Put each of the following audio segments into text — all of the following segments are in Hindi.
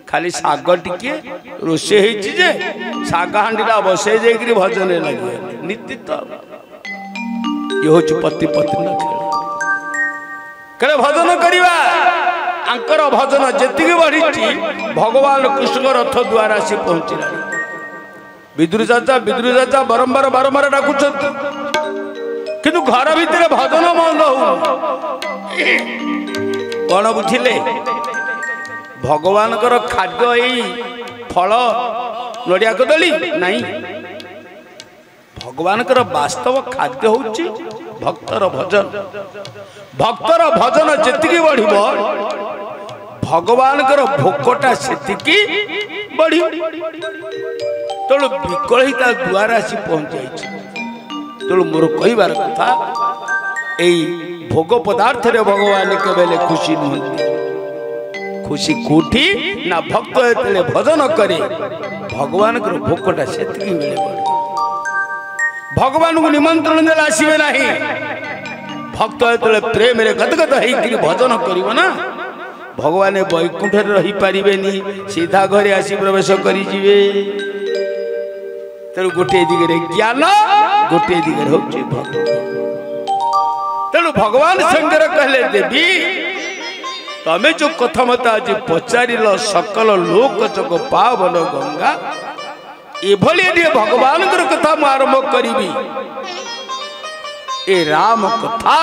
खाली साग टिके रोषे जे साग हांडीटा बसई जाकि भजन लगे नीति तो ये हूँ पति पत्नी खेल भजन करवा आंकर भजन जी बढ़ी भगवान कृष्ण रथ द्वारा सी पहुंचला विदुर चाचा बारंबार बारंबार डाकुच किंतु घर भितर भजन बंद हो कौन बुझिले भगवान खाद्य यही फल नड़िया कदली नहीं भगवान वास्तव खाद्य होची भक्तर भजन जी बढ़ भगवान भोकटा से बढ़ी तेणु विकलिता द्वारा आसी पहुंचाई तेणु मोर कहबार कथा यही भोग पदार्थ रे भगवान केवल खुशी नुहति खुशी कोठी ना भक्त ये भजन करे भगवान भोकटा से मिले भगवान को निमंत्रण देला आसवे ना भक्त ये प्रेम रे गदगद होकर भजन करिवो ना भगवान वैकुंठ रही पारे सीधा घरे आसी प्रवेश करी जीवे तेणु गोटे दिगरे ज्ञान गोटे दिगरे होची भक्त तेणु भगवान शंकर कहले देवी तमें जो कथा मत आज पचार सकल लोक जग पावन गंगा एभली भगवान कथा मु आरंभ करी ए राम कथा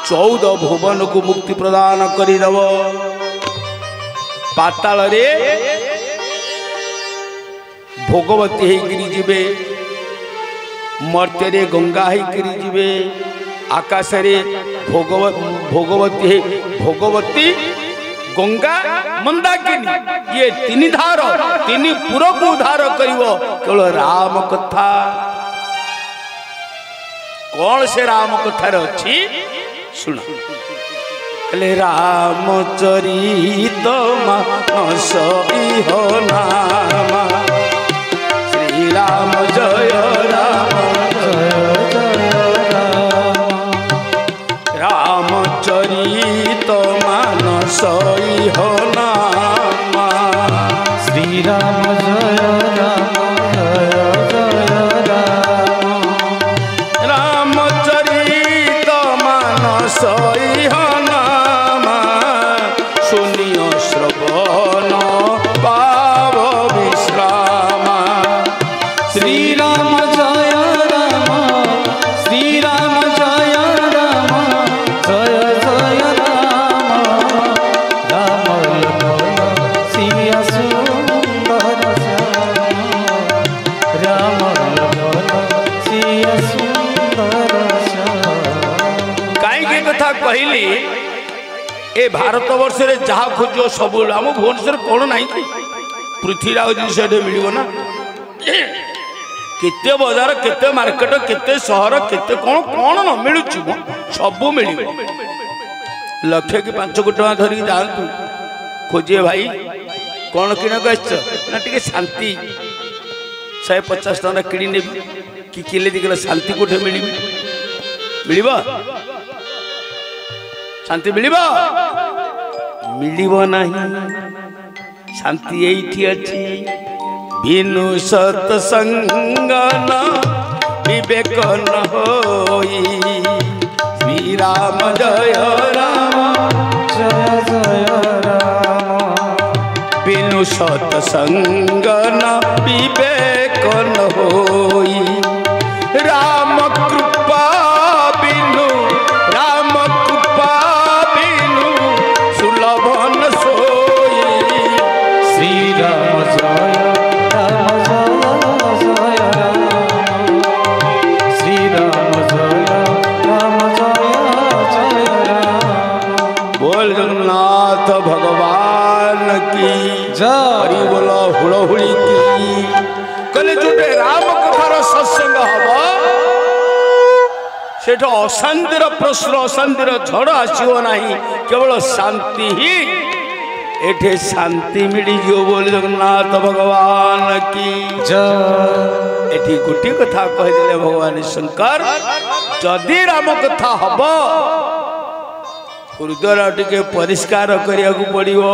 14 भुवन को मुक्ति प्रदान करदब पाताल रे भोगवती होकर जीवे मर्त्य गंगा होकर जीवे आकाश रे भोगवती गंगा मंदाकिनी ये 3 धार 3 पुर को उद्धार करिवो केवल राम कथा कौन से राम कथार अच्छी सुना कले रामचरित मानस इहो नामा श्री राम जय राम रामचरित मानस इहो नामा श्री राम जय ए भारत वर्ष रे जहाँ खोज सब आम भुवनेश्वर कौन ना कि पृथ्वीराज जिस मिल ना केते बजार केते मार्केट केते सहर केते कौन कौन न मिलू सब मिल लक्ष कि 5 कोटी टका धरिक जातु खोजे भाई कौन किणक ना टे शांति 150 टका किणी ने कि किले दी शांति कोठे मिल शांति मिलिबो नहीं शांति एठी अछि बिनु सत्संगन विवेक न होई श्री राम जय राम बिनु सत्संगन विवेक न होई राम कृपा बिनु राम कृपा बिनु सुलभन सोई श्री राम जय श्री राम जय बोल जगन्नाथ भगवान की जय बोलो हुड़हुड़ी की कले जोटे राम कथार सत्संग हम सेठ अशांतिर प्रश्न अशांतिर झड़ आसो ना केवल शांति ही एठे शांति मिली जो बोल जगन्नाथ भगवान की जय एठी गोटे कथा कहीदे भगवान शंकर जदि राम कथा हम हृदय टिके परिष्कार करिया को पड़िबो